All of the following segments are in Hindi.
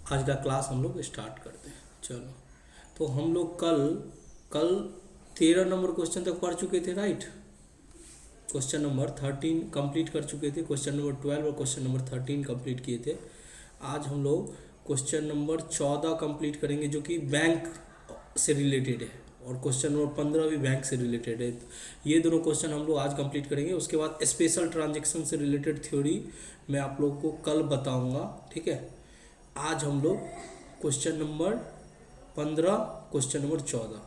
आज का क्लास हम लोग स्टार्ट करते हैं। चलो, तो हम लोग कल कल 13 नंबर क्वेश्चन तक पढ़ चुके थे, राइट। क्वेश्चन नंबर 13 कंप्लीट कर चुके थे, क्वेश्चन नंबर 12 और क्वेश्चन नंबर 13 कंप्लीट किए थे। आज हम लोग क्वेश्चन नंबर 14 कंप्लीट करेंगे जो कि बैंक से रिलेटेड है, और क्वेश्चन नंबर 15 भी बैंक से रिलेटेड है। ये दोनों क्वेश्चन हम लोग आज कंप्लीट करेंगे। उसके बाद स्पेशल ट्रांजेक्शन से रिलेटेड थ्योरी मैं आप लोगों को कल बताऊंगा, ठीक है। आज हम लोग क्वेश्चन नंबर 15, क्वेश्चन नंबर 14,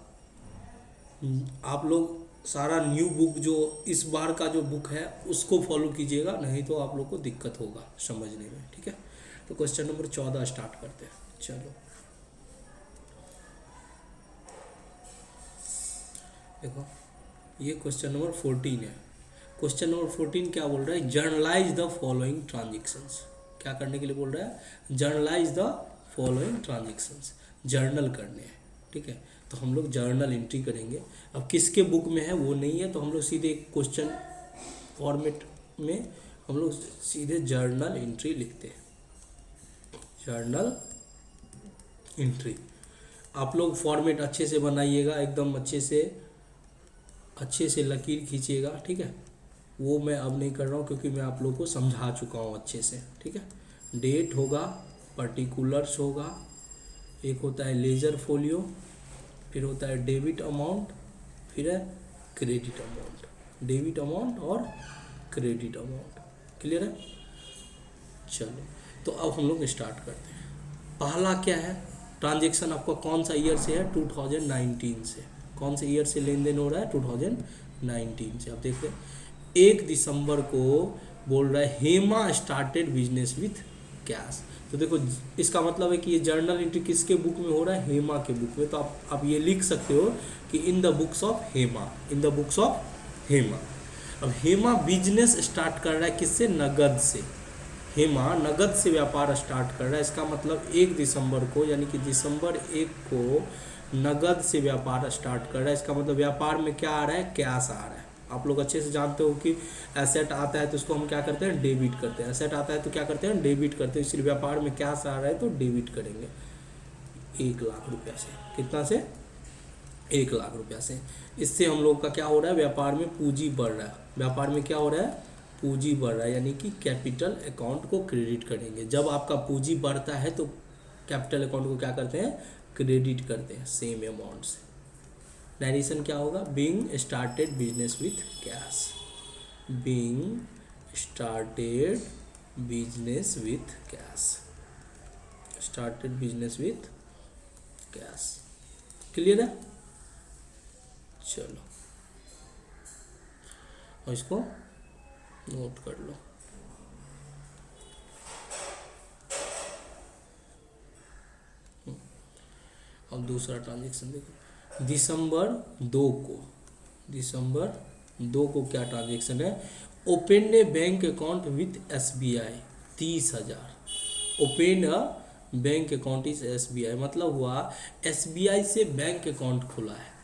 आप लोग सारा न्यू बुक जो इस बार का जो बुक है उसको फॉलो कीजिएगा, नहीं तो आप लोग को दिक्कत होगा समझने में, ठीक है। तो क्वेश्चन नंबर 14 स्टार्ट करते हैं। चलो देखो, ये क्वेश्चन नंबर 14 है। क्वेश्चन नंबर 14 क्या बोल रहा है? Generalized the following transactions. क्या करने के लिए बोल रहा है? Generalized the following transactions, journal करने हैं, ठीक है। तो हम लोग जर्नल एंट्री करेंगे। अब किसके बुक में है वो नहीं है, तो हम लोग सीधे क्वेश्चन फॉर्मेट में हम लोग सीधे जर्नल एंट्री लिखते हैं। जर्नल एंट्री आप लोग फॉर्मेट अच्छे से बनाइएगा, एकदम अच्छे से लकीर खींचिएगा, ठीक है। वो मैं अब नहीं कर रहा हूँ क्योंकि मैं आप लोगों को समझा चुका हूँ अच्छे से, ठीक है। डेट होगा, पर्टिकुलर्स होगा, एक होता है लेजर फोलियो, फिर होता है डेबिट अमाउंट, फिर है क्रेडिट अमाउंट। डेबिट अमाउंट और क्रेडिट अमाउंट, क्लियर है। चलो, तो अब हम लोग स्टार्ट करते हैं। पहला क्या है? ट्रांजेक्शन आपका कौन सा ईयर से है? 2019 से। कौन से ईयर से लेन देन हो रहा है? 2019 से। अब देखते हैं, 1 दिसंबर को बोल रहा है Hema started business with cash. तो देखो, इसका मतलब है कि ये जर्नल एंट्री किसके बुक में हो रहा है? हेमा के बुक में। तो आप ये लिख सकते हो कि इन the books of Hema, in the books of Hema. अब हेमा बिजनेस स्टार्ट कर रहा है किससे? नगद से। हेमा नगद से व्यापार स्टार्ट कर रहा है। इसका मतलब 1 दिसंबर को, यानी कि दिसंबर 1 को नगद से व्यापार स्टार्ट कर रहा है। इसका मतलब व्यापार में क्या आ रहा है? कैश आ रहा है। आप लोग अच्छे से जानते हो कि एसेट आता है तो उसको हम क्या करते हैं? डेबिट करते हैं। एसेट आता है तो क्या करते हैं? डेबिट करते हैं। इसलिए व्यापार में कैश आ रहा है तो डेबिट करेंगे 1 लाख रुपया से। कितना से? 1 लाख रुपया से। इससे हम लोग का क्या हो रहा है? व्यापार में पूंजी बढ़ रहा है। व्यापार में क्या हो रहा है? पूंजी बढ़ रहा है, यानी कि कैपिटल अकाउंट को क्रेडिट करेंगे। जब आपका पूंजी बढ़ता है तो कैपिटल अकाउंट को क्या करते हैं? क्रेडिट करते हैं सेम अमाउंट से। नरेशन क्या होगा? Being started business with cash. Being started business with cash. Started business with cash, clear है। चलो, और इसको नोट कर लो। अब दूसरा ट्रांजेक्शन देखो, दिसंबर 2 को क्या ट्रांजेक्शन है? Open A bank account with SBI 30,000। Open a bank account is SBI, मतलब हुआ SBI से बैंक अकाउंट खुला है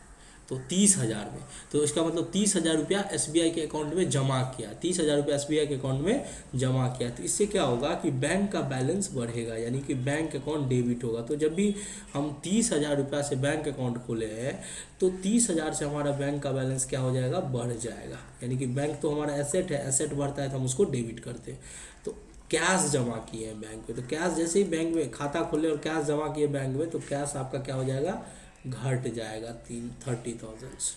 तो 30,000 में। तो इसका मतलब 30,000 रुपया SBI के अकाउंट में जमा किया, 30,000 रुपया SBI के अकाउंट में जमा किया। तो इससे क्या होगा कि बैंक का बैलेंस बढ़ेगा, यानी कि बैंक अकाउंट डेबिट होगा। तो जब भी हम 30,000 रुपया से बैंक अकाउंट खोले हैं तो 30,000 से हमारा बैंक का बैलेंस क्या हो जाएगा? बढ़ जाएगा। यानी कि बैंक तो हमारा एसेट है, एसेट बढ़ता है तो हम उसको डेबिट करते हैं। तो कैश जमा किए हैं बैंक में, तो कैश जैसे ही बैंक में खाता खोले और कैश जमा किए बैंक में, तो कैश आपका क्या हो जाएगा? घट जाएगा 30,000 से।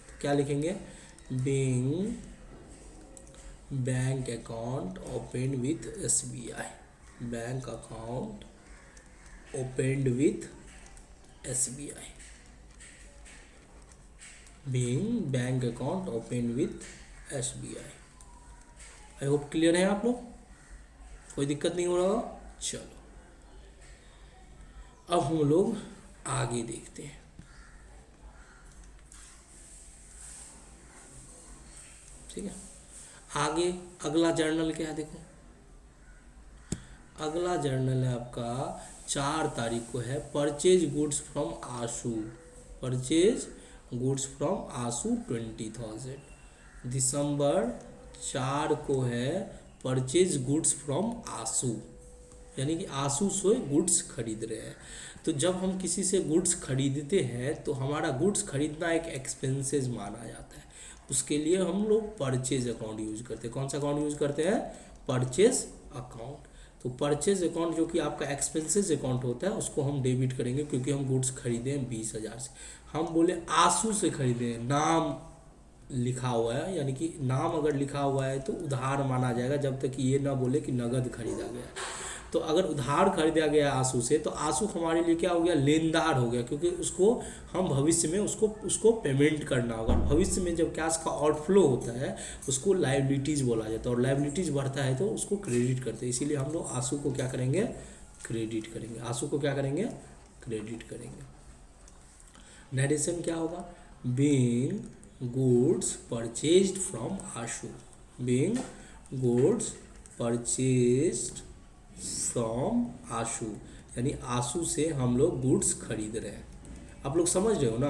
तो क्या लिखेंगे? Being bank account open with SBI। Bank account opened with SBI। Being bank account open with SBI। I hope clear है आप लोग, कोई दिक्कत नहीं हो रहा होगा। चलो, अब हम लोग आगे देखते हैं। ठीक है, आगे अगला जर्नल क्या है? देखो, अगला जर्नल है आपका 4 तारीख को है, purchase goods from Ashu. Purchase goods from Ashu 20,000। दिसंबर 4 को है परचेज गुड्स फ्रॉम आशू, यानी कि आंसू से गुड्स खरीद रहे हैं। तो जब हम किसी से गुड्स खरीदते हैं तो हमारा गुड्स खरीदना एक एक्सपेंसेस माना जाता है। उसके लिए हम लोग परचेज अकाउंट यूज करते हैं। कौन सा अकाउंट यूज करते हैं? Purchase account. तो परचेज अकाउंट जो कि आपका एक्सपेंसेस अकाउंट होता है उसको हम डेबिट करेंगे, क्योंकि हम गुड्स खरीदे हैं 20,000 से। हम बोले आंसू से खरीदे हैं, नाम लिखा हुआ है, यानी कि नाम अगर लिखा हुआ है तो उधार माना जाएगा, जब तक कि ये ना बोले कि नगद खरीदा गया। तो अगर उधार खरीदा गया आंसू से, तो आंसू हमारे लिए क्या हो गया? लेनदार हो गया, क्योंकि उसको हम भविष्य में उसको पेमेंट करना होगा। भविष्य में जब कैश का आउटफ्लो होता है उसको लायबिलिटीज़ बोला जाता है, और लायबिलिटीज़ बढ़ता है तो उसको क्रेडिट करते हैं। इसीलिए हम लोग आंसू को क्या करेंगे? क्रेडिट करेंगे। आंसू को क्या करेंगे? क्रेडिट करेंगे। नरेशन क्या होगा? Being goods purchased from Ashu. Being goods purchased from Ashu, यानी आशु से हम लोग गुड्स खरीद रहे हैं। आप लोग समझ रहे हो ना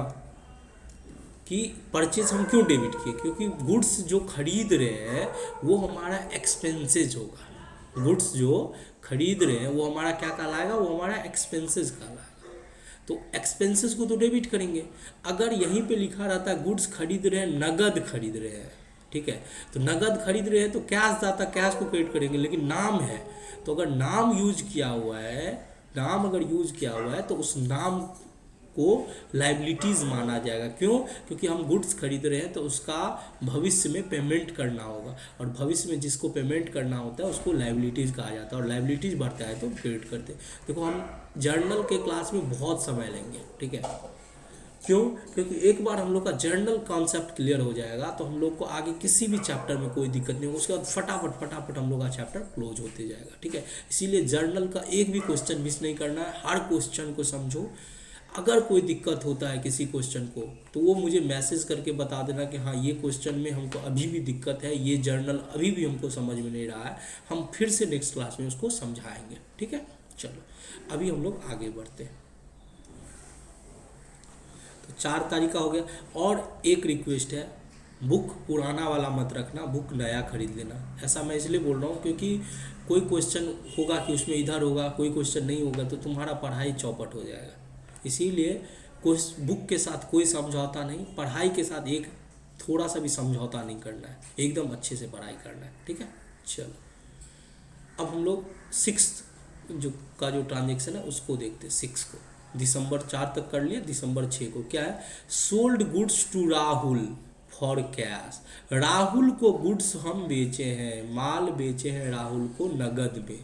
कि परचेज हम क्यों डेबिट किए? क्योंकि गुड्स जो खरीद रहे हैं वो हमारा एक्सपेंसेज होगा। गुड्स जो खरीद रहे हैं वो हमारा क्या कहलाएगा? वो हमारा एक्सपेंसेस कहलाएगा। तो एक्सपेंसेस को तो डेबिट करेंगे। अगर यहीं पे लिखा रहता है गुड्स खरीद रहे हैं, नगद खरीद रहे हैं, ठीक है, तो नगद खरीद रहे हैं तो कैश जाता, कैश को क्रेडिट करेंगे। लेकिन नाम है तो अगर नाम यूज किया हुआ है, नाम अगर यूज किया हुआ है तो उस नाम को लाइबिलिटीज़ माना जाएगा। क्यों? क्योंकि हम गुड्स खरीद रहे हैं तो उसका भविष्य में पेमेंट करना होगा, और भविष्य में जिसको पेमेंट करना होता है उसको लाइबिलिटीज़ कहा जाता है, और लाइबिलिटीज़ बढ़ता है तो क्रेडिट करते हैं। देखो हम जर्नल के क्लास में बहुत समय लेंगे, ठीक है, क्यों? क्योंकि एक बार हम लोग का जर्नल कॉन्सेप्ट क्लियर हो जाएगा तो हम लोग को आगे किसी भी चैप्टर में कोई दिक्कत नहीं होगी। उसके बाद फटाफट फटाफट हम लोग का चैप्टर क्लोज होते जाएगा, ठीक है। इसीलिए जर्नल का एक भी क्वेश्चन मिस नहीं करना है, हर क्वेश्चन को समझो। अगर कोई दिक्कत होता है किसी क्वेश्चन को तो वो मुझे मैसेज करके बता देना कि हाँ ये क्वेश्चन में हमको अभी भी दिक्कत है, ये जर्नल अभी भी हमको समझ में नहीं रहा है, हम फिर से नेक्स्ट क्लास में उसको समझाएंगे, ठीक है। चलो अभी हम लोग आगे बढ़ते हैं। तो 4 तारीख का हो गया। और एक रिक्वेस्ट है, बुक पुराना वाला मत रखना, बुक नया खरीद लेना। ऐसा मैं इसलिए बोल रहा हूँ क्योंकि कोई क्वेश्चन होगा कि उसमें इधर होगा, कोई क्वेश्चन नहीं होगा, तो तुम्हारा पढ़ाई चौपट हो जाएगा। इसीलिए कोई बुक के साथ कोई समझौता नहीं, पढ़ाई के साथ एक थोड़ा सा भी समझौता नहीं करना है, एकदम अच्छे से पढ़ाई करना है, ठीक है। चलो अब हम लोग 6 जो ट्रांजेक्शन है उसको देखते हैं। 6 को दिसंबर 4 तक कर लिए, दिसंबर 6 को क्या है? Sold goods to Rahul for cash. Rahul को गुड्स हम बेचे हैं, माल बेचे हैं राहुल को नगद में।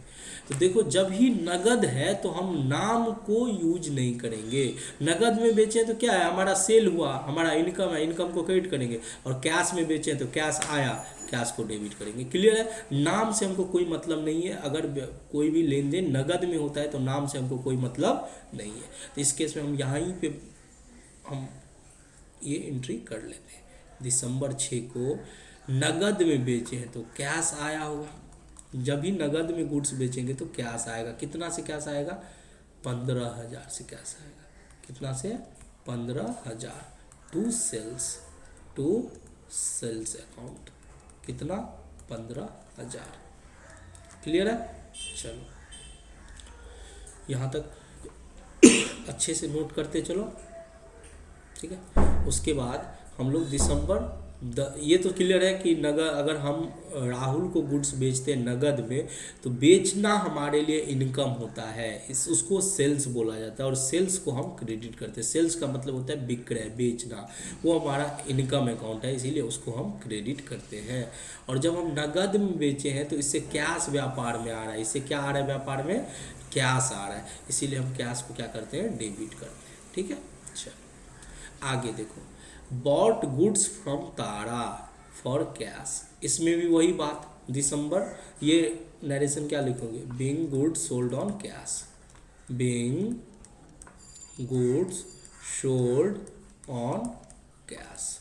तो देखो जब ही नगद है तो हम नाम को यूज नहीं करेंगे। नगद में बेचे हैं तो क्या है? हमारा सेल हुआ, हमारा इनकम है, इनकम को क्रेडिट करेंगे। और कैश में बेचे हैं तो कैश आया, कैश को डेबिट करेंगे। क्लियर है? नाम से हमको कोई मतलब नहीं है। अगर कोई भी लेन देन नगद में होता है तो नाम से हमको कोई मतलब नहीं है। तो इस केस में हम यहाँ पे हम ये एंट्री कर लेते हैं। दिसंबर 6 को नगद में बेचे हैं तो कैश आया होगा। जब भी नगद में गुड्स बेचेंगे तो कैश आएगा। कितना से कैश आएगा? 15,000 से कैश आएगा। कितना से? 15,000 टू सेल्स अकाउंट। कितना? 15,000। क्लियर है? चलो यहाँ तक अच्छे से नोट करते चलो, ठीक है। उसके बाद हम लोग दिसंबर ये तो क्लियर है कि नगद, अगर हम राहुल को गुड्स बेचते हैं नगद में तो बेचना हमारे लिए इनकम होता है, उसको सेल्स बोला जाता है, और सेल्स को हम क्रेडिट करते हैं। सेल्स का मतलब होता है बिक्रय, बेचना, वो हमारा इनकम अकाउंट है, इसीलिए उसको हम क्रेडिट करते हैं। और जब हम नगद में बेचे हैं तो इससे कैश व्यापार में आ रहा है। इससे क्या आ रहा है? व्यापार में कैश आ रहा है, इसीलिए हम कैश को क्या करते हैं? डेबिट करते हैं, ठीक है। अच्छा आगे देखो, bought goods from Tara for cash. इसमें भी वही बात, दिसंबर, ये नरेशन क्या लिखोगे? Being goods sold on cash. Being goods sold on cash.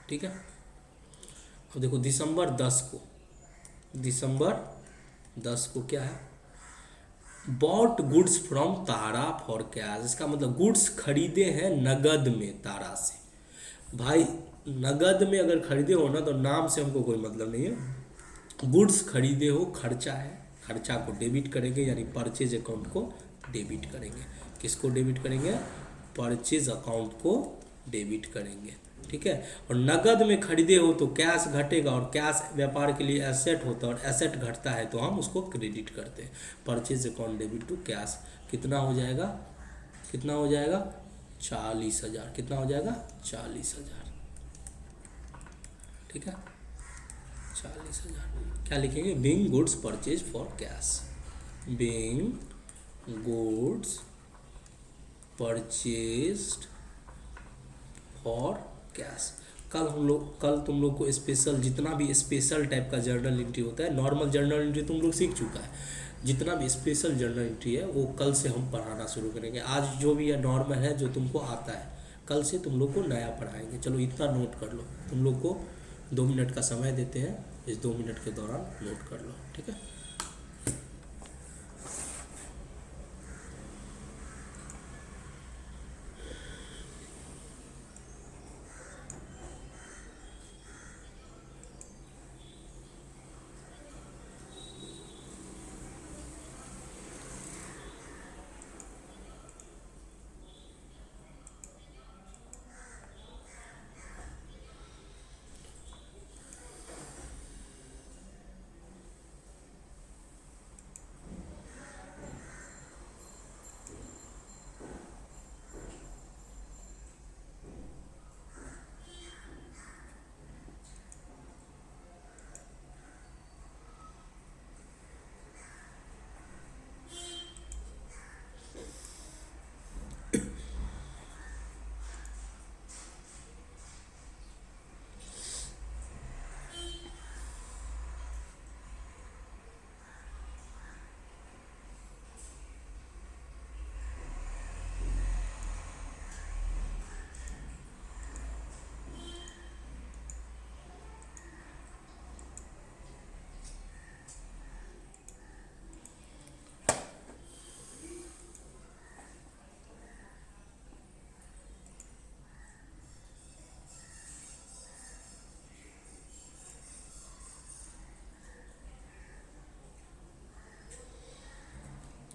ठीक है। अब देखो दिसंबर 10 को क्या है? Bought goods from Tara for cash. इसका मतलब गुड्स खरीदे हैं नगद में तारा से। भाई नगद में अगर खरीदे हो ना तो नाम से हमको कोई मतलब नहीं है। गुड्स खरीदे हो खर्चा है, खर्चा को डेबिट करेंगे, यानी परचेज अकाउंट को डेबिट करेंगे। किसको डेबिट करेंगे? परचेज अकाउंट को डेबिट करेंगे, ठीक है। और नगद में खरीदे हो तो कैश घटेगा, और कैश व्यापार के लिए एसेट होता है, और एसेट घटता है तो हम उसको क्रेडिट करते हैं। Purchase account debit to cash कितना हो जाएगा? कितना हो जाएगा? 40,000। कितना हो जाएगा? 40,000, ठीक है। 40,000 क्या लिखेंगे? Being goods purchase for cash, being goods purchased for cash. कल तुम लोग को स्पेशल, जितना भी स्पेशल टाइप का जर्नल एंट्री होता है, नॉर्मल जर्नल एंट्री तुम लोग सीख चुका है, जितना भी स्पेशल जर्नल एंट्री है वो कल से हम पढ़ाना शुरू करेंगे। आज जो भी है नॉर्मल है, जो तुमको आता है, कल से तुम लोग को नया पढ़ाएंगे। चलो इतना नोट कर लो, तुम लोग को 2 मिनट का समय देते हैं, इस 2 मिनट के दौरान नोट कर लो, ठीक है।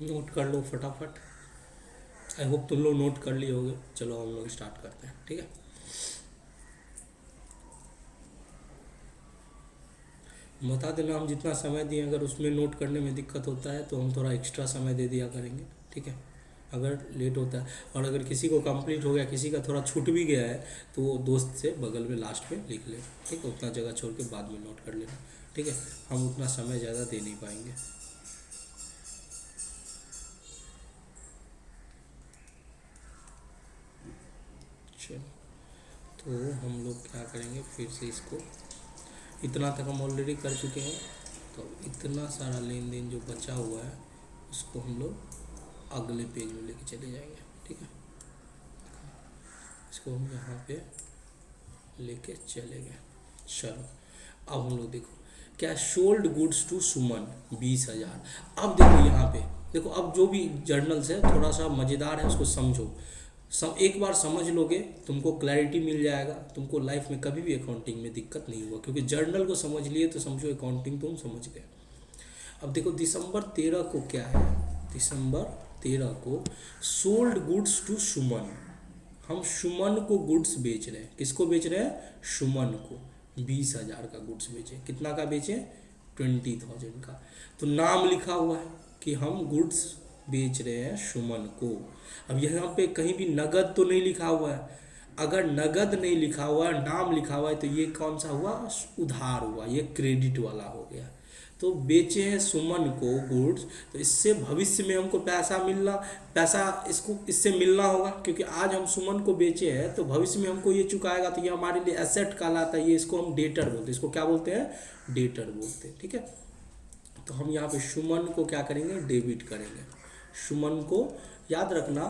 नोट कर लो फटाफट। आई होप तुम लोग नोट कर लिए होगे। चलो हम लोग स्टार्ट करते हैं, ठीक है। बता देना, हम जितना समय दिए, अगर उसमें नोट करने में दिक्कत होता है तो हम थोड़ा एक्स्ट्रा समय दे दिया करेंगे, ठीक है। अगर लेट होता है, और अगर किसी को कंप्लीट हो गया, किसी का थोड़ा छूट भी गया है, तो वो दोस्त से बगल में लास्ट में लिख ले, ठीक है। उतना जगह छोड़ के बाद में नोट कर लेना, ठीक है। हम उतना समय ज़्यादा दे नहीं पाएंगे। चलो, तो हम लोग क्या करेंगे, फिर से इसको, इतना तक हम ऑलरेडी कर चुके हैं, तो इतना सारा लेन देन जो बचा हुआ है उसको हम लोग अगले पेज में लेके चले जाएंगे, ठीक है। इसको हम यहाँ पे लेके चले गए। चलो अब हम लोग देखो क्या, सोल्ड गुड्स टू सुमन 20,000। अब देखो यहाँ पे देखो, अब जो भी जर्नल्स है थोड़ा सा मज़ेदार है, उसको समझो। एक बार समझ लोगे तुमको क्लैरिटी मिल जाएगा, तुमको लाइफ में कभी भी अकाउंटिंग में दिक्कत नहीं हुआ, क्योंकि जर्नल को समझ लिए तो समझो अकाउंटिंग तुम समझ गए। अब देखो दिसंबर 13 को क्या है, दिसंबर 13 को सोल्ड गुड्स टू सुमन। हम सुमन को गुड्स बेच रहे हैं। किसको बेच रहे हैं? सुमन को। 20,000 का गुड्स बेचे। कितना का बेचे? 20,000 का। तो नाम लिखा हुआ है कि हम गुड्स बेच रहे हैं सुमन को। अब यहाँ पे कहीं भी नगद तो नहीं लिखा हुआ है। अगर नगद नहीं लिखा हुआ है, नाम लिखा हुआ है, तो ये कौन सा हुआ? उधार हुआ, ये क्रेडिट वाला हो गया। तो बेचे हैं सुमन को गुड्स, तो इससे भविष्य में हमको पैसा इससे मिलना होगा, क्योंकि आज हम सुमन को बेचे हैं तो भविष्य में हमको ये चुकाएगा, तो ये हमारे लिए एसेट कहलाता है। ये इसको हम डेटर बोलते हैं। इसको क्या बोलते हैं? डेटर बोलते हैं, ठीक है। तो हम यहाँ पे सुमन को क्या करेंगे? डेबिट करेंगे। सुमन को याद रखना,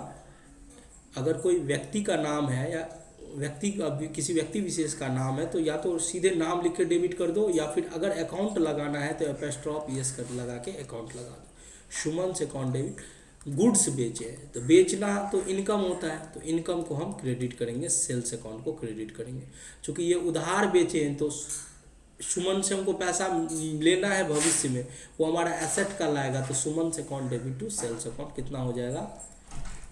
अगर कोई व्यक्ति का नाम है या किसी व्यक्ति विशेष का नाम है, तो या तो सीधे नाम लिख के डेबिट कर दो, या फिर अगर अकाउंट लगाना है तो एपोस्ट्रोफ यस कर लगा के अकाउंट लगा दो। सुमन से अकाउंट डेबिट गुड्स बेचे हैं, तो बेचना तो इनकम होता है, तो इनकम को हम क्रेडिट करेंगे, सेल्स अकाउंट को क्रेडिट करेंगे। क्योंकि ये उधार बेचे हैं तो सुमन से हमको पैसा लेना है भविष्य में, वो हमारा एसेट का लाएगा, तो सुमन से account debit to sales account कितना हो जाएगा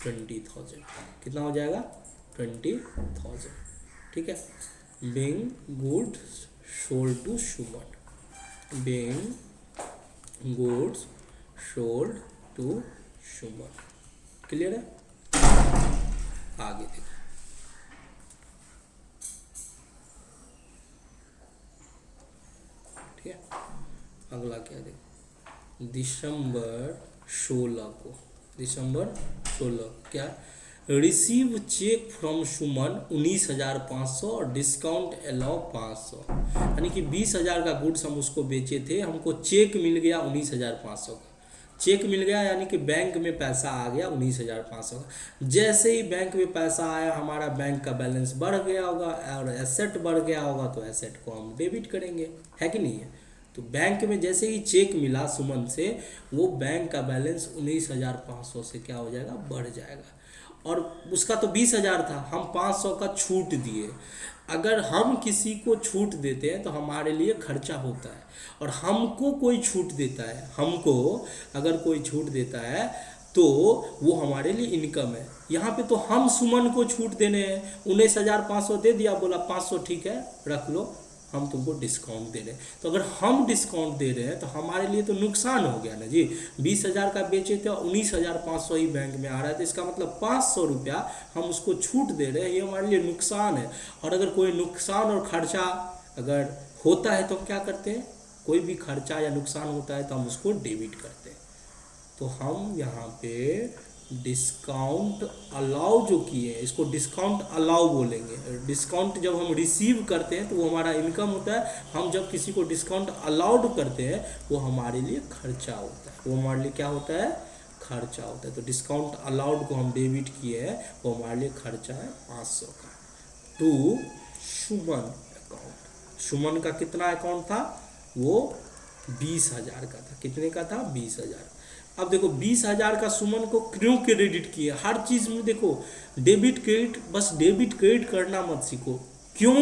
20,000। कितना हो जाएगा 20,000। ठीक है। Being goods sold to Suman, being goods sold to Suman. Clear है। आगे देखो, ठीक है। अगला क्या देखो, दिसंबर 16 को, दिसंबर 16 क्या, रिसीव चेक फ्रॉम सुमन 19,500 और डिस्काउंट अलाउ 500। यानी कि 20,000 का गुड्स हम उसको बेचे थे, हमको चेक मिल गया 19,500 का। चेक मिल गया यानी कि बैंक में पैसा आ गया 19,500 का। जैसे ही बैंक में पैसा आया, हमारा बैंक का बैलेंस बढ़ गया होगा और एसेट बढ़ गया होगा, तो एसेट को हम डेबिट करेंगे, है कि नहीं है। तो बैंक में जैसे ही चेक मिला सुमन से, वो बैंक का बैलेंस 19,500 से क्या हो जाएगा, बढ़ जाएगा। और उसका तो 20,000 था, हम 500 का छूट दिए। अगर हम किसी को छूट देते हैं तो हमारे लिए खर्चा होता है, और हमको कोई छूट देता है, हमको अगर कोई छूट देता है तो वो हमारे लिए इनकम है। यहाँ पे तो हम सुमन को छूट देने हैं, 19,500 दे दिया, बोला 500 ठीक है रख लो, हम तुमको डिस्काउंट दे रहे हैं। तो अगर हम डिस्काउंट दे रहे हैं तो हमारे लिए तो नुकसान हो गया ना जी। 20,000 का बेचे थे, 19,500 ही बैंक में आ रहा है, तो इसका मतलब 500 रुपया हम उसको छूट दे रहे हैं, ये हमारे लिए नुकसान है। और अगर कोई नुकसान और खर्चा अगर होता है तो हम क्या करते हैं, कोई भी खर्चा या नुकसान होता है तो हम उसको डेबिट करते हैं। तो हम यहाँ पे डिस्काउंट अलाउ जो किए हैं, इसको डिस्काउंट अलाउ बोलेंगे। डिस्काउंट जब हम रिसीव करते हैं तो वो हमारा इनकम होता है, हम जब किसी को डिस्काउंट अलाउड करते हैं वो हमारे लिए खर्चा होता है, वो हमारे लिए क्या होता है, खर्चा होता है। तो डिस्काउंट अलाउड को हम डेबिट किए हैं, वो हमारे लिए खर्चा है 500 का। टू सुमन अकाउंट, सुमन का कितना अकाउंट था, वो 20,000 का था। कितने का था, 20,000। अब देखो 20,000 का सुमन को क्यों क्रेडिट किए, हर चीज में देखो डेबिट क्रेडिट, बस डेबिट क्रेडिट करना मत सीखो, क्यों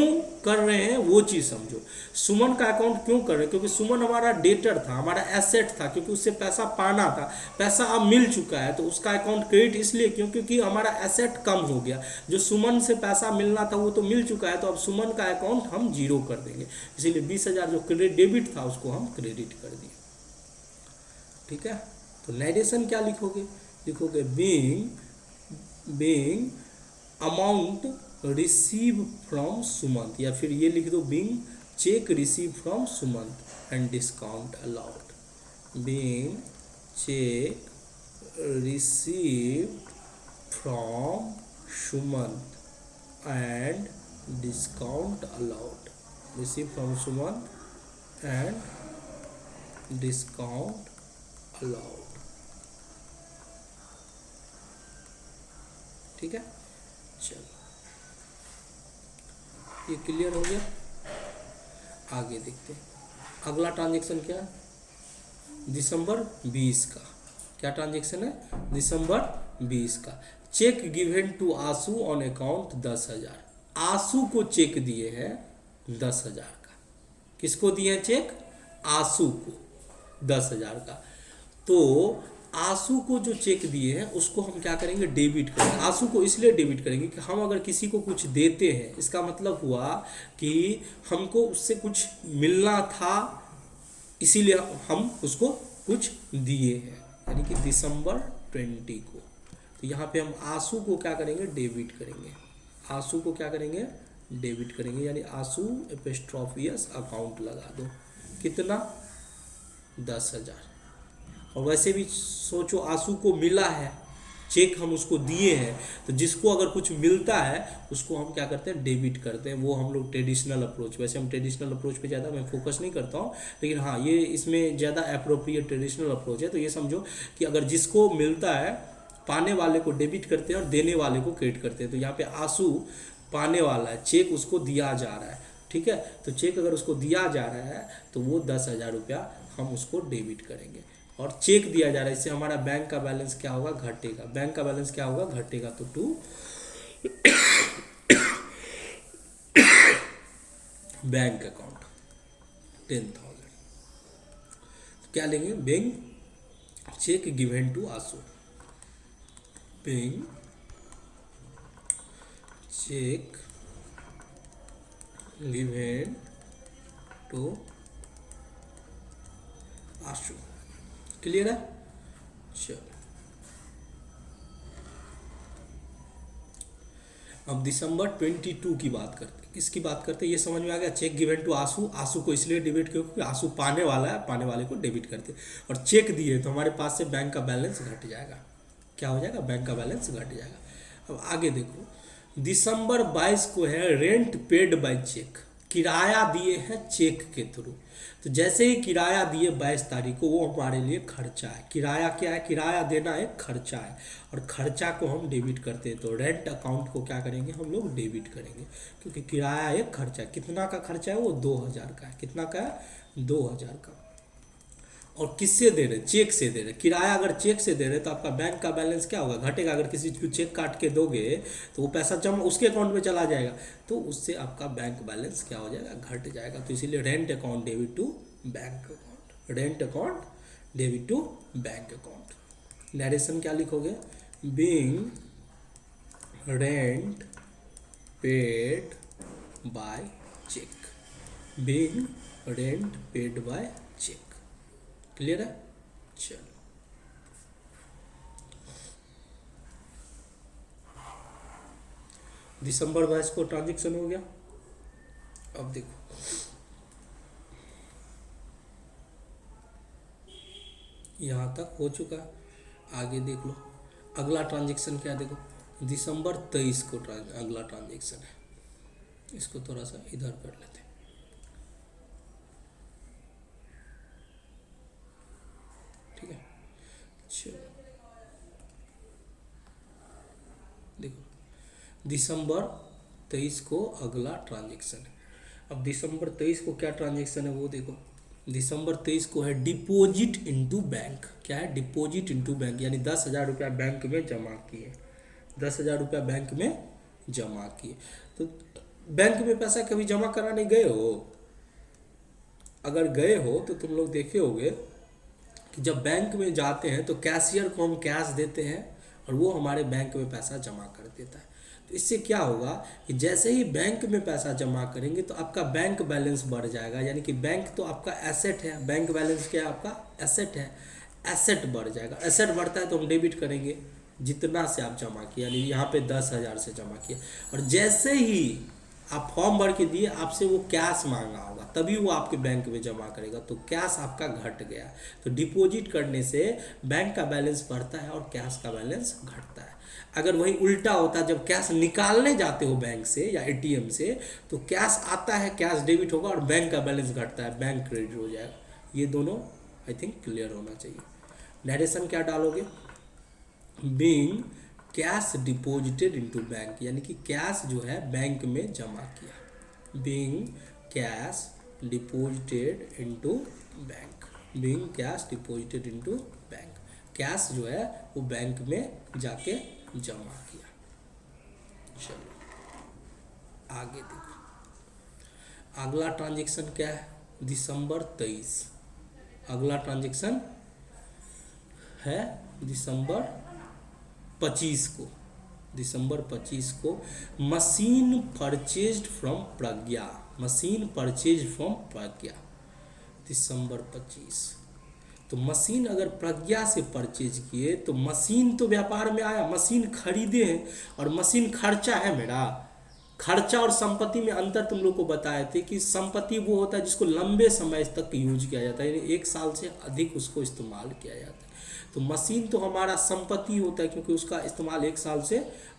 कर रहे हैं वो चीज समझो। सुमन का अकाउंट क्यों कर रहे हैं, क्योंकि सुमन हमारा डेटर था, हमारा एसेट था, क्योंकि उससे पैसा पाना था, पैसा अब मिल चुका है, तो उसका अकाउंट क्रेडिट इसलिए क्यों, क्योंकि हमारा एसेट कम हो गया। जो सुमन से पैसा मिलना था वो तो मिल चुका है, तो अब सुमन का अकाउंट हम जीरो कर देंगे, इसीलिए 20,000 जो क्रेडिट डेबिट था उसको हम क्रेडिट कर दिए। ठीक है। तो नरेशन क्या लिखोगे, लिखोगे being amount receive from Sumant, या फिर ये लिख दो being check receive from Sumant and discount allowed. Being check receive from Sumant and discount allowed, receive from Sumant and discount allowed. ठीक है। चलो ये क्लियर हो गया। आगे देखते हैं अगला ट्रांजेक्शन क्या है, दिसंबर 20 का। क्या ट्रांजेक्शन है, दिसंबर 20 का। Cheque given to Ashu on account 10,000। Ashu को चेक दिए हैं 10,000 का। किसको दिए हैं चेक, आशु को 10,000 का। तो आशु को जो चेक दिए हैं उसको हम क्या करेंगे, डेबिट करेंगे। आशु को इसलिए डेबिट करेंगे कि हम अगर किसी को कुछ देते हैं, इसका मतलब हुआ कि हमको उससे कुछ मिलना था, इसीलिए हम उसको कुछ दिए हैं, यानी कि दिसंबर 20 को। तो यहाँ पे हम आशु को क्या करेंगे, डेबिट करेंगे। आशु को क्या करेंगे, डेबिट करेंगे, यानी आशु एपिस्ट्रोफियस अकाउंट लगा दो। कितना, 10,000। और वैसे भी सोचो आशु को मिला है चेक, हम उसको दिए हैं, तो जिसको अगर कुछ मिलता है उसको हम क्या करते हैं, डेबिट करते हैं। वो हम लोग ट्रेडिशनल अप्रोच, वैसे हम ट्रेडिशनल अप्रोच पे ज़्यादा मैं फोकस नहीं करता हूँ, लेकिन हाँ ये इसमें ज़्यादा अप्रोप्रिएट ट्रेडिशनल अप्रोच है। तो ये समझो कि अगर जिसको मिलता है, पाने वाले को डेबिट करते हैं और देने वाले को क्रेडिट करते हैं। तो यहाँ पे आशु पाने वाला है, चेक उसको दिया जा रहा है। ठीक है। तो चेक अगर उसको दिया जा रहा है तो वो 10,000 रुपया हम उसको डेबिट करेंगे। और चेक दिया जा रहा है, इससे हमारा बैंक का बैलेंस क्या होगा, घटेगा। बैंक का बैलेंस क्या होगा, घटेगा। तो 2 बैंक अकाउंट 10,000। तो क्या लेंगे, bank cheque given to Ashu, bank cheque given to Ashu. Clear है? चलो अब दिसंबर 22 की बात करते हैं। किसकी बात करते हैं, ये समझ में आ गया। चेक गिवन टू आशु, आशु को इसलिए डेबिट क्योंकि आशु पाने वाला है, पाने वाले को डेबिट करते हैं। और चेक दिए तो हमारे पास से बैंक का बैलेंस घट जाएगा। क्या हो जाएगा, बैंक का बैलेंस घट जाएगा। अब आगे देखो, दिसंबर 22 को है रेंट पेड बाय चेक, किराया दिए हैं चेक के थ्रू। तो जैसे ही किराया दिए 22 तारीख को, वो हमारे लिए खर्चा है। किराया क्या है, किराया देना एक खर्चा है, और खर्चा को हम डेबिट करते हैं। तो रेंट अकाउंट को क्या करेंगे, हम लोग डेबिट करेंगे, क्योंकि किराया एक खर्चा है। कितना का खर्चा है, वो 2,000 का है। कितना का है, 2,000 का। और किससे दे रहे, चेक से दे रहे। किराया अगर चेक से दे रहे तो आपका बैंक का बैलेंस क्या होगा, घटेगा। अगर किसी को चेक काट के दोगे तो वो पैसा जमा उसके अकाउंट में चला जाएगा, तो उससे आपका बैंक बैलेंस क्या हो जाएगा, घट जाएगा। तो इसीलिए rent account debit to bank account, rent account debit to bank account. Narration क्या लिखोगे, being rent paid by cheque, being rent paid by cheque. Clear है? चलो दिसंबर 22 को ट्रांजेक्शन हो गया। अब देखो यहाँ तक हो चुका, आगे देख लो। अगला ट्रांजेक्शन क्या, देखो दिसंबर 23 को अगला ट्रांजेक्शन है। इसको थोड़ा सा इधर कर लेते हैं। ठीक है, चलो देखो दिसंबर 23 को अगला ट्रांजेक्शन है। अब दिसंबर 23 को क्या ट्रांजेक्शन है वो देखो। दिसंबर 23 को है डिपॉजिट इनटू बैंक। क्या है, डिपॉजिट इनटू बैंक, यानी 10,000 रुपया बैंक में जमा किए। 10,000 रुपया बैंक में जमा किए। तो बैंक में पैसा कभी जमा कराने गए हो? अगर गए हो तो तुम लोग देखे होगे कि जब बैंक में जाते हैं तो कैशियर को हम कैश देते हैं और वो हमारे बैंक में पैसा जमा कर देता है। तो इससे क्या होगा कि जैसे ही बैंक में पैसा जमा करेंगे तो आपका बैंक बैलेंस बढ़ जाएगा। यानी कि बैंक तो आपका एसेट है, बैंक बैलेंस क्या है, आपका एसेट है। एसेट बढ़ जाएगा, एसेट बढ़ता है तो हम डेबिट करेंगे जितना से आप जमा किए। यानी यहाँ पे 10,000 से जमा किया, और जैसे ही आप फॉर्म भर के दिए आपसे वो कैश मांगा होगा, तभी वो आपके बैंक में जमा करेगा। तो कैश आपका घट गया। तो डिपॉजिट करने से बैंक का बैलेंस बढ़ता है और कैश का बैलेंस घटता है। अगर वही उल्टा होता, जब कैश निकालने जाते हो बैंक से या एटीएम से, तो कैश आता है, कैश डेबिट होगा और बैंक का बैलेंस घटता है, बैंक क्रेडिट हो जाएगा। ये दोनों आई थिंक क्लियर होना चाहिए। नरेशन क्या डालोगे, being cash deposited into bank, यानी कि कैश जो है बैंक में जमा किया। Being cash deposited into bank, being cash deposited into bank, cash जो है वो बैंक में जाके जमा किया। चलो आगे देखो, अगला ट्रांजेक्शन क्या है, दिसंबर 23। अगला ट्रांजेक्शन है दिसंबर 25 को। दिसंबर 25 को machine purchased from Pragya, machine purchase from Pragya, दिसंबर 25। तो मशीन अगर प्रज्ञा से परचेज किए तो मशीन तो व्यापार में आया, मशीन खरीदे हैं, और मशीन खर्चा है मेरा। खर्चा और संपत्ति में अंतर तुम लोग को बताए थे कि संपत्ति वो होता है जिसको लंबे समय तक यूज किया जाता है, यानी 1 साल से अधिक उसको इस्तेमाल किया जाता है। तो मशीन तो हमारा संपत्ति होता है क्योंकि उसका इस्तेमाल 1 साल से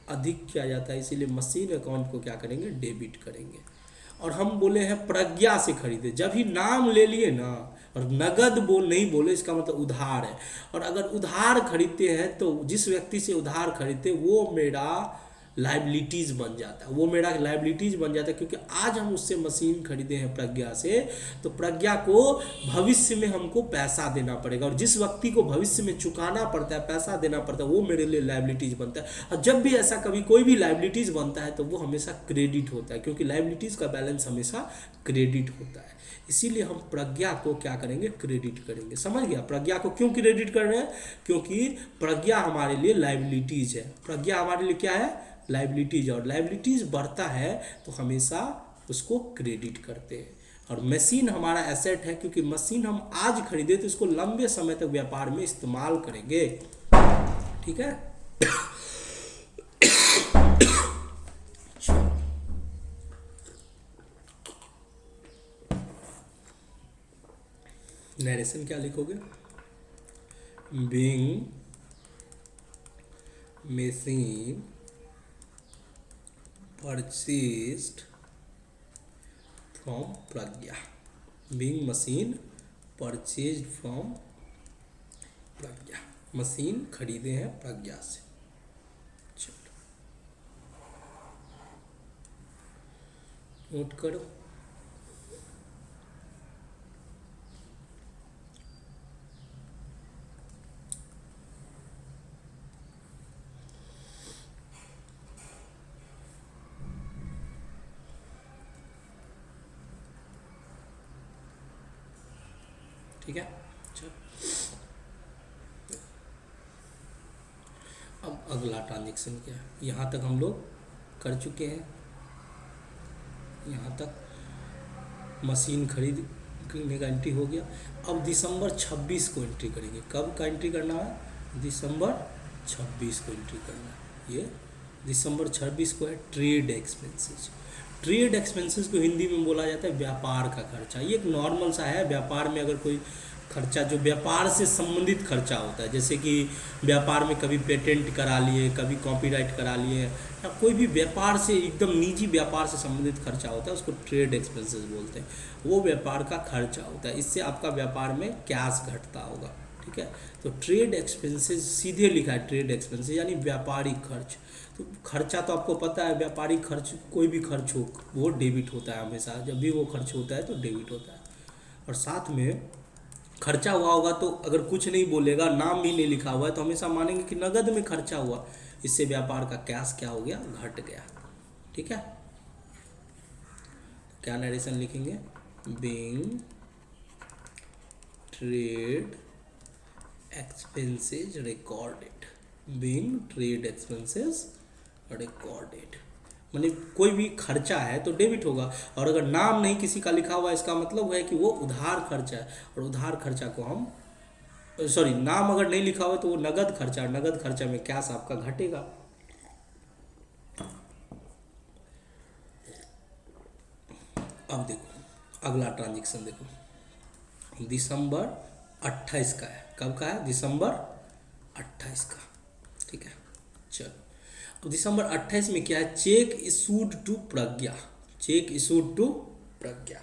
अधिक किया जाता है, इसीलिए मशीन अकाउंट को क्या करेंगे, डेबिट करेंगे। और हम बोले हैं प्रज्ञा से खरीदे, जब ही नाम ले लिए ना, और नगद नहीं बोले, इसका मतलब उधार है। और अगर उधार खरीदते हैं तो जिस व्यक्ति से उधार खरीदते वो मेरा लाइबिलिटीज़ बन जाता है, वो मेरा लाइबिलिटीज़ बन जाता है, क्योंकि आज हम उससे मशीन खरीदे हैं प्रज्ञा से, तो प्रज्ञा को भविष्य में हमको पैसा देना पड़ेगा, और जिस व्यक्ति को भविष्य में चुकाना पड़ता है, पैसा देना पड़ता है, वो मेरे लिए लाइबिलिटीज़ बनता है। और जब भी ऐसा कभी कोई भी लाइबिलिटीज़ बनता है तो वो हमेशा क्रेडिट होता है, क्योंकि लाइबिलिटीज़ का बैलेंस हमेशा क्रेडिट होता है। इसीलिए हम प्रज्ञा को क्या करेंगे, क्रेडिट करेंगे। समझ गया? प्रज्ञा को क्यों क्रेडिट कर रहे हैं? क्योंकि प्रज्ञा हमारे लिए लाइबिलिटीज है। प्रज्ञा हमारे लिए क्या है? लाइबिलिटीज। और लाइबिलिटीज बढ़ता है तो हमेशा उसको क्रेडिट करते हैं। और मशीन हमारा एसेट है, क्योंकि मशीन हम आज खरीदे तो इसको लंबे समय तक व्यापार में इस्तेमाल करेंगे। ठीक है? नरेशन क्या लिखोगे? Being machine purchased from Pragya. Being machine purchased from Pragya. Machine खरीदे हैं प्रज्ञा से। चलो नोट करो। ठीक है? चलो अब अगला ट्रांजेक्शन क्या है? यहाँ तक हम लोग कर चुके हैं। यहाँ तक मशीन खरीदने का एंट्री हो गया। अब दिसंबर 26 को एंट्री करेंगे। कब का एंट्री करना है? दिसंबर 26 को एंट्री करना है। ये दिसंबर 26 को है ट्रेड एक्सपेंसेस। ट्रेड एक्सपेंसेस को हिंदी में बोला जाता है व्यापार का खर्चा। ये एक नॉर्मल सा है। व्यापार में अगर कोई खर्चा जो व्यापार से संबंधित खर्चा होता है, जैसे कि व्यापार में कभी पेटेंट करा लिए, कभी कॉपीराइट करा लिए, या कोई भी व्यापार से एकदम निजी व्यापार से संबंधित खर्चा होता है, उसको ट्रेड एक्सपेंसेस बोलते हैं। वो व्यापार का खर्चा होता है। इससे आपका व्यापार में कैश घटता होगा। ठीक है? तो ट्रेड एक्सपेंसेस सीधे लिखा है ट्रेड एक्सपेंसेस, यानी व्यापारिक खर्च। तो खर्चा तो आपको पता है, व्यापारिक खर्च कोई भी खर्च हो वो डेबिट होता है हमेशा। जब भी वो खर्च होता है तो डेबिट होता है। और साथ में खर्चा हुआ होगा तो अगर कुछ नहीं बोलेगा, नाम भी नहीं लिखा हुआ है, तो हमेशा मानेंगे कि नगद में खर्चा हुआ। इससे व्यापार का कैश क्या हो गया? घट गया। ठीक है? क्या नरेशन लिखेंगे? Being trade expenses recorded. Being trade expenses recorded, माने कोई भी खर्चा है तो डेबिट होगा। और अगर नाम नहीं किसी का लिखा हुआ है, इसका मतलब है कि वो उधार खर्चा है। और उधार खर्चा को हम नाम अगर नहीं लिखा हुआ है तो वो नगद खर्चा, नगद खर्चा में कैश आपका घटेगा। अब देखो अगला ट्रांजेक्शन देखो, दिसंबर 28 का है। कब का है? दिसंबर 28 का। ठीक है? चलो तो दिसंबर 28 में क्या है? Cheque issued to Pragya. Cheque issued to Pragya.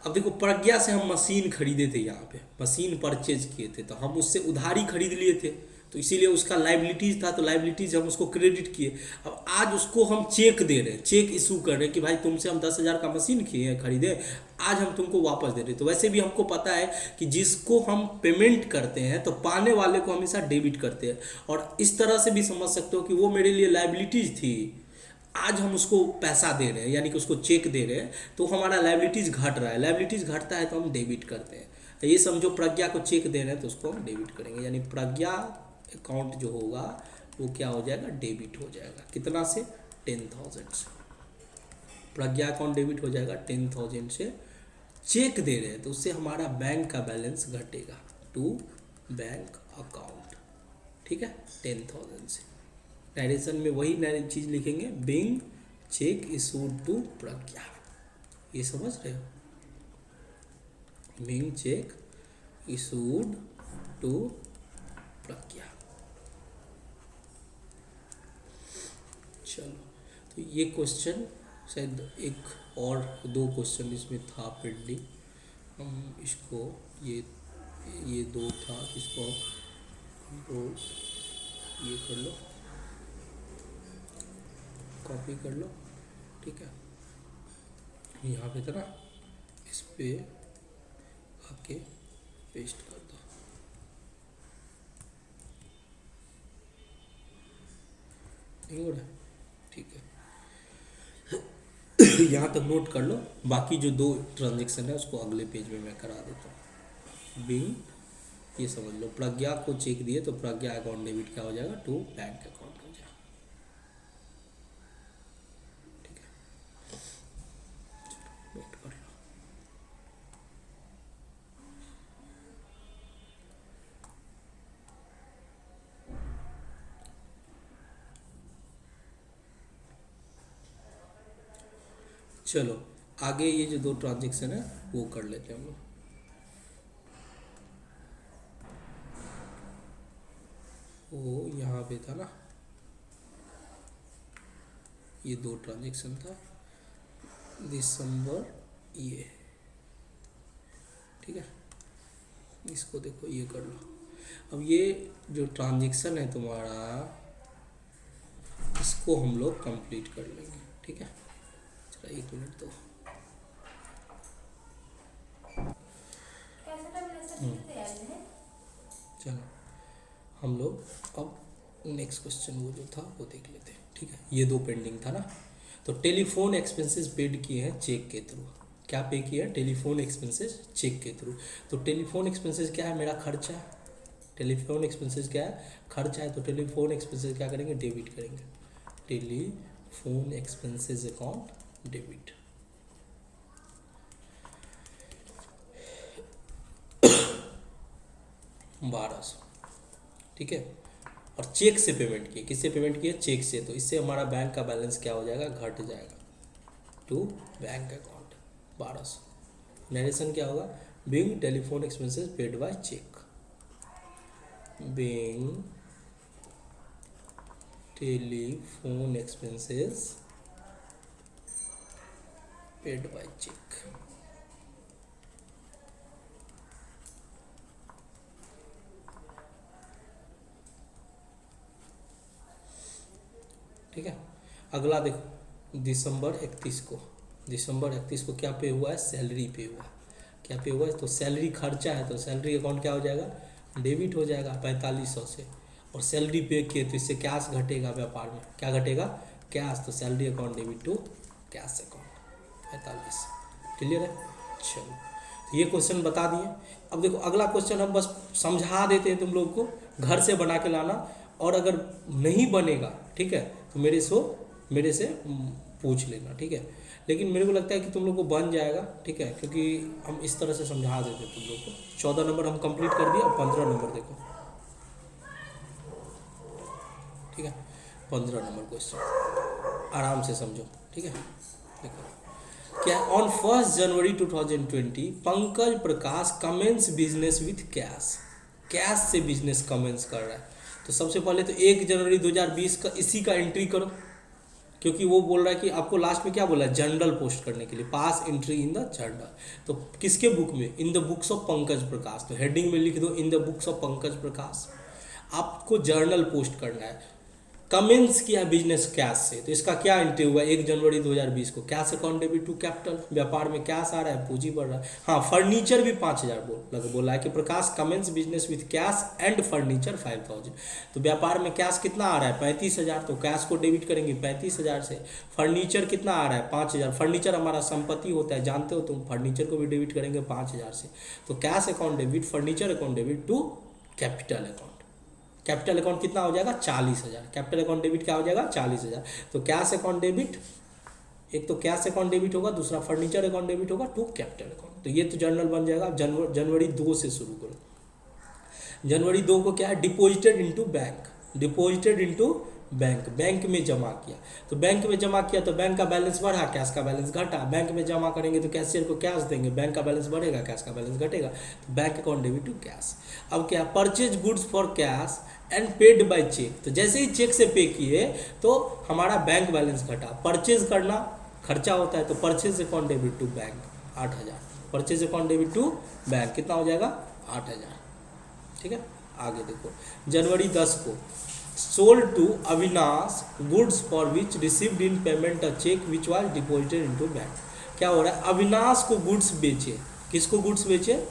अब देखो प्रज्ञा से हम मशीन खरीदे थे, यहाँ पे मशीन परचेज किए थे, तो हम उससे उधारी खरीद लिए थे, तो इसीलिए उसका लाइबिलिटीज था, तो लाइबिलिटीज हम उसको क्रेडिट किए। अब आज उसको हम चेक दे रहे हैं, चेक इशू कर रहे हैं कि भाई तुमसे हम 10,000 का मशीन किए खरीदे, आज हम तुमको वापस दे रहे हैं। तो वैसे भी हमको पता है कि जिसको हम पेमेंट करते हैं तो पाने वाले को हमेशा डेबिट करते हैं। और इस तरह से भी समझ सकते हो कि वो मेरे लिए लाइबिलिटीज थी, आज हम उसको पैसा दे रहे हैं, यानी कि उसको चेक दे रहे हैं, तो हमारा लाइबिलिटीज घट रहा है। लाइबिलिटीज घटता है तो हम डेबिट करते हैं। ये समझो प्रज्ञा को चेक दे रहे हैं तो उसको हम डेबिट करेंगे, यानी प्रज्ञा अकाउंट जो होगा वो क्या हो जाएगा? डेबिट हो जाएगा। कितना से? 10,000 से। प्रज्ञा अकाउंट डेबिट हो जाएगा 10,000 से। चेक दे रहे हैं तो उससे हमारा बैंक का बैलेंस घटेगा टू बैंक अकाउंट। ठीक है? 10,000 से। नरेशन में वही नई चीज़ लिखेंगे, बीइंग चेक इशूड टू प्रज्ञा। ये समझ रहे हो? बीइंग चेक इशूड टू प्रज्ञा। चलो तो ये क्वेश्चन शायद एक और 2 क्वेश्चन इसमें था पेंडिंग, हम इसको ये 2 था, इसको कंट्रोल ये कर लो। कॉपी कर लो, ठीक है, यहाँ पे था ना, इस पे आके पेस्ट कर दो। नहीं हो रहा है, ठीक है। यहाँ तक नोट कर लो, बाकी जो 2 ट्रांजेक्शन है उसको अगले पेज में मैं करा देता हूँ। बिंग, ये समझ लो, प्रज्ञा को चेक दिए तो प्रज्ञा अकाउंट डेबिट क्या हो जाएगा, टू बैंक अकाउंट हो जाएगा, ठीक है, नोट कर लो। चलो आगे ये जो 2 ट्रांजेक्शन है वो कर लेते हैं हम लोग। वो यहाँ पे था ना, ये 2 ट्रांजेक्शन था, दिसंबर, ये, ठीक है, इसको देखो, ये कर लो। अब ये जो ट्रांजेक्शन है तुम्हारा, इसको हम लोग कंप्लीट कर लेंगे, ठीक है। चलो 1 मिनट दो। चलो हम लोग अब नेक्स्ट क्वेश्चन वो जो था वो देख लेते हैं, ठीक है। ये 2 पेंडिंग था ना, तो टेलीफोन एक्सपेंसेस पेड किए हैं चेक के थ्रू। क्या पे किया है, टेलीफोन एक्सपेंसेस चेक के थ्रू। तो टेलीफोन एक्सपेंसेस क्या है, मेरा खर्चा है। टेलीफोन एक्सपेंसेस क्या है, खर्चा है, तो टेलीफोन एक्सपेंसेस क्या करेंगे, डेबिट करेंगे। Telephone expenses account debit. $1200, ठीक है। और चेक से पेमेंट किए, किससे पेमेंट किए, चेक से, तो इससे हमारा बैंक का बैलेंस क्या हो जाएगा, घट जाएगा टू बैंक अकाउंट 1200। नरेशन क्या होगा, being telephone expenses paid by cheque, being telephone expenses paid by cheque. ठीक है। अगला देखो, दिसंबर 31 को क्या पे हुआ है, सैलरी पे हुआ है। क्या पे हुआ है, तो सैलरी खर्चा है, तो सैलरी अकाउंट क्या हो जाएगा, डेबिट हो जाएगा 4500 से। और सैलरी पे किए तो इससे कैश घटेगा, व्यापार में क्या घटेगा, कैश, तो salary account debit to cash account 45। Clear है। चलो तो ये क्वेश्चन बता दिए। अब देखो अगला क्वेश्चन हम बस समझा देते हैं तुम लोग को, घर से बना के लाना, और अगर नहीं बनेगा, ठीक है, तो मेरे से पूछ लेना, ठीक है। लेकिन मेरे को लगता है कि तुम लोग को बन जाएगा, ठीक है, क्योंकि हम इस तरह से समझा देते तुम लोग को। 14 नंबर हम कंप्लीट कर दिए, अब 15 नंबर देखो, ठीक है। 15 नंबर क्वेश्चन आराम से समझो, ठीक है। देखो क्या, on 1 January 2020 Pankaj Prakash commences business with cash. Cash से बिजनेस कमेंस कर रहा है, तो सबसे पहले तो 1 जनवरी 2020 का इसी का एंट्री करो, क्योंकि वो बोल रहा है कि आपको लास्ट में क्या बोला है, जर्नल पोस्ट करने के लिए, pass entry in the journal. तो किसके बुक में, in the books of Pankaj Prakash. तो हेडिंग में लिख दो in the books of Pankaj Prakash. आपको जर्नल पोस्ट करना है, कमेंस किया बिजनेस कैश से, तो इसका क्या एंट्री हुआ 1 जनवरी 2020 को, cash account debit to capital, व्यापार में कैश आ रहा है, पूंजी बढ़ रहा है। हाँ, फर्नीचर भी 5000 बोला है कि Prakash commences business with cash and furniture 5000। तो व्यापार में कैश कितना आ रहा है 35000, तो कैश को डेबिट करेंगे 35000 से। फर्नीचर कितना आ रहा है 5000, फर्नीचर हमारा संपत्ति होता है, जानते हो तुम, फर्नीचर को भी डेबिट करेंगे 5000 से। तो cash account debit, furniture account debit to capital account. Capital account कितना हो जाएगा 40000, कैपिटल अकाउंट डेबिट क्या हो जाएगा 40000। तो कैश अकाउंट डेबिट, एक तो कैश अकाउंट डेबिट होगा, दूसरा फर्नीचर अकाउंट डेबिट होगा टू कैपिटल अकाउंट। तो ये तो जर्नल बन जाएगा। जनवरी 2 से शुरू करो। जनवरी 2 को क्या है, deposited into bank, deposited into bank, bank में जमा किया। तो बैंक में जमा किया तो बैंक का बैलेंस बढ़ा, कैश का बैलेंस घटा। बैंक में जमा करेंगे तो कैशियर को कैश देंगे, बैंक का बैलेंस बढ़ेगा, कैश का बैलेंस घटेगा। तो bank account debit to cash. अब क्या, purchase goods for cash and paid by cheque. तो जैसे ही चेक से पे किए तो हमारा बैंक बैलेंस घटा। परचेज करना खर्चा होता है, तो purchase account debit to bank 8000, purchase account debit to bank कितना हो जाएगा 8000, ठीक है। आगे देखो, जनवरी 10 को sold to Avinash goods for which received in payment a cheque which was deposited into bank. क्या हो रहा है, अविनाश को गुड्स बेचे। किसको गुड्स बेचे?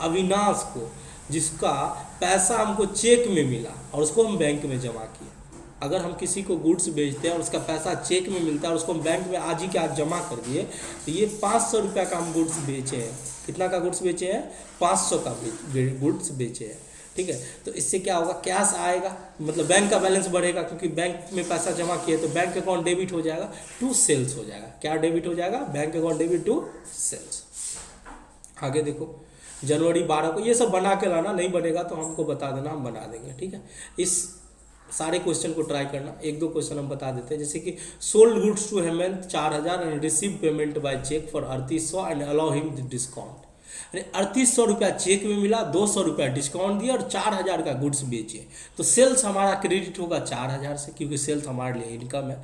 अविनाश को, जिसका पैसा हमको चेक में मिला और उसको हम बैंक में जमा किए। अगर हम किसी को गुड्स बेचते हैं और उसका पैसा चेक में मिलता है और उसको हम बैंक में आज ही के आज जमा कर दिए, तो ये 500 रुपये का हम गुड्स बेचे हैं। कितना का गुड्स बेचे हैं? 500 का गुड्स बेचे हैं। ठीक है, तो इससे क्या होगा, कैश आएगा, मतलब बैंक का बैलेंस बढ़ेगा, क्योंकि बैंक में पैसा जमा किए तो बैंक अकाउंट डेबिट हो जाएगा टू सेल्स हो जाएगा। क्या डेबिट हो जाएगा? Bank account debit to sales. आगे देखो, जनवरी 12 को ये सब बना के लाना, नहीं बनेगा तो हमको बता देना, हम बना देंगे। ठीक है, इस सारे क्वेश्चन को ट्राई करना। एक दो क्वेश्चन हम बता देते हैं, जैसे कि sold goods to Hemant 4000 and receive payment by cheque for 3800 and allow him discount. 3800 रुपया चेक में मिला, 200 रुपया डिस्काउंट दिया और 4000 का गुड्स बेचे, तो सेल्स हमारा क्रेडिट होगा 4000 से, क्योंकि सेल्स हमारे लिए इनकम है।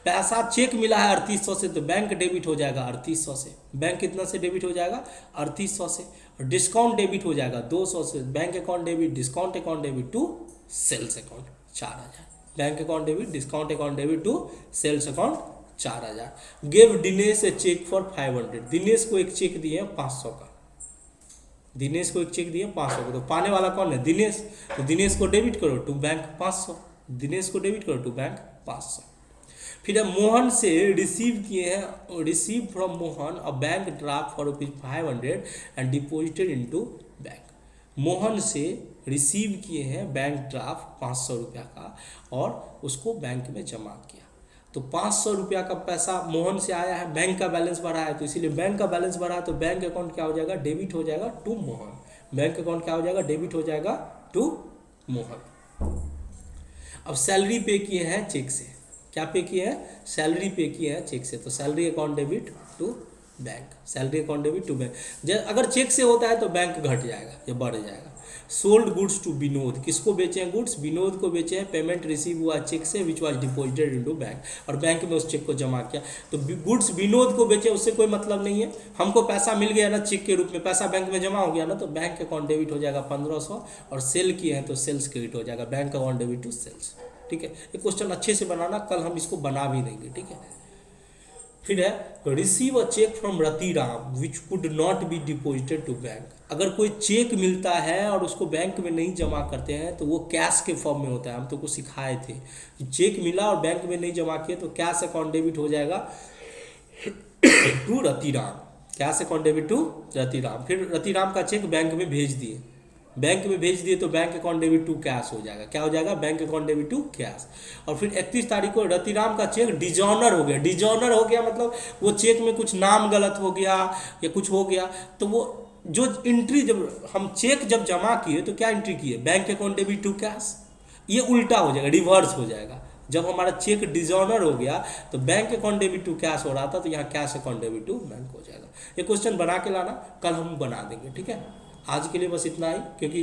पैसा चेक मिला है 3800 से, तो बैंक डेबिट हो जाएगा 3800 से। बैंक कितना से डेबिट हो जाएगा? 3800 से। और डिस्काउंट डेबिट हो जाएगा 200 से। Bank account debit, discount account debit to sales account 4000। Bank account debit, discount account debit to sales account 4000। Give Dinesh a cheque for 500। Dinesh को एक चेक दिए 500 का। दिनेश को एक चेक दिए 500 का, तो पाने वाला कौन है? दिनेश। तो दिनेश को डेबिट करो टू बैंक 500। दिनेश को डेबिट करो टू बैंक 500। फिर हम मोहन से रिसीव किए हैं, receive from Mohan a bank draft for ₹500 and deposited into bank. Mohan से रिसीव किए हैं बैंक ड्राफ्ट 500 रुपया का और उसको बैंक में जमा किया। तो 500 रुपया का पैसा मोहन से आया है, बैंक का बैलेंस बढ़ा है, तो इसीलिए बैंक का बैलेंस बढ़ा है, तो बैंक अकाउंट क्या हो जाएगा? डेबिट हो जाएगा टू मोहन। बैंक अकाउंट क्या हो जाएगा? डेबिट हो जाएगा टू मोहन। अब सैलरी पे किए हैं चेक से। क्या पे किए हैं? सैलरी पे किए हैं चेक से, तो salary account debit to bank. Salary account debit to bank. अगर चेक से होता है तो बैंक घट जाएगा या बढ़ जाएगा। Sold goods to Vinod. किसको बेचे हैं गुड्स? विनोद को बेचे हैं। पेमेंट रिसीव हुआ चेक से विच वाज डिपॉजिटेड इनटू बैंक, और बैंक में उस चेक को जमा किया। तो गुड्स विनोद को बेचे, उससे कोई मतलब नहीं है। हमको पैसा मिल गया ना चेक के रूप में, पैसा बैंक में जमा हो गया ना, तो बैंक अकाउंट डेबिट हो जाएगा 1500, और सेल किए हैं तो सेल्स क्रेडिट हो जाएगा, bank account debit to sales. ठीक है, ये क्वेश्चन अच्छे से बनाना, कल हम इसको बना भी देंगे। ठीक है, फिर है receive a cheque from Ratiram which could not be deposited to bank. अगर कोई चेक मिलता है और उसको बैंक में नहीं जमा करते हैं तो वो कैश के फॉर्म में होता है। हम तो को सिखाए थे, चेक मिला और बैंक में नहीं जमा किए तो कैश अकाउंट डेबिट हो जाएगा to Ratiram. Cash account debit to Ratiram. फिर रतिराम का चेक बैंक में भेज दिए, बैंक में भेज दिए तो bank account debit to cash हो जाएगा। क्या हो जाएगा? Bank account debit to cash. और फिर 31 तारीख को रतिराम का चेक डिजॉनर हो गया। डिजॉनर हो गया मतलब वो चेक में कुछ नाम गलत हो गया या कुछ हो गया, तो वो जो एंट्री, जब हम चेक जब जमा किए तो क्या एंट्री किए? Bank account debit to cash. ये उल्टा हो जाएगा, रिवर्स हो जाएगा। जब हमारा चेक डिजॉनर हो गया तो bank account debit to cash हो रहा था, तो यहाँ cash account debit to bank हो जाएगा। ये क्वेश्चन बना के लाना, कल हम बना देंगे। ठीक है, आज के लिए बस इतना ही, क्योंकि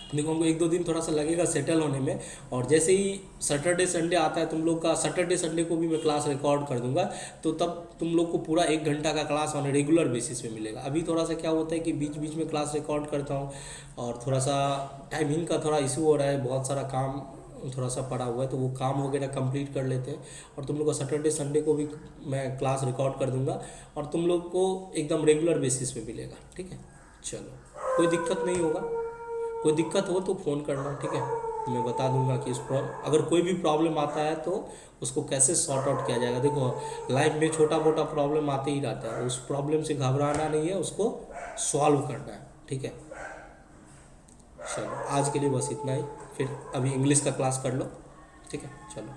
देखो हमको 1-2 दिन थोड़ा सा लगेगा सेटल होने में, और जैसे ही सैटरडे संडे आता है तुम लोग का, सैटरडे संडे को भी मैं क्लास रिकॉर्ड कर दूंगा, तो तब तुम लोग को पूरा 1 घंटा का क्लास ऑन रेगुलर बेसिस पे मिलेगा। अभी थोड़ा सा क्या होता है कि बीच बीच में क्लास रिकॉर्ड करता हूँ और थोड़ा सा टाइमिंग का थोड़ा इशू हो रहा है, बहुत सारा काम थोड़ा सा पड़ा हुआ है, तो वो काम वगैरह कंप्लीट कर लेते हैं, और तुम लोग को सैटरडे संडे को भी मैं क्लास रिकॉर्ड कर दूंगा और तुम लोग को एकदम रेगुलर बेसिस पे मिलेगा। ठीक है, चलो कोई दिक्कत नहीं होगा, कोई दिक्कत हो तो फ़ोन करना। ठीक है, मैं बता दूंगा कि अगर कोई भी प्रॉब्लम आता है तो उसको कैसे सॉर्ट आउट किया जाएगा। देखो लाइफ में छोटा मोटा प्रॉब्लम आते ही रहता है, उस प्रॉब्लम से घबराना नहीं है, उसको सॉल्व करना है। ठीक है, चलो आज के लिए बस इतना ही, फिर अभी इंग्लिश का क्लास कर लो। ठीक है, चलो।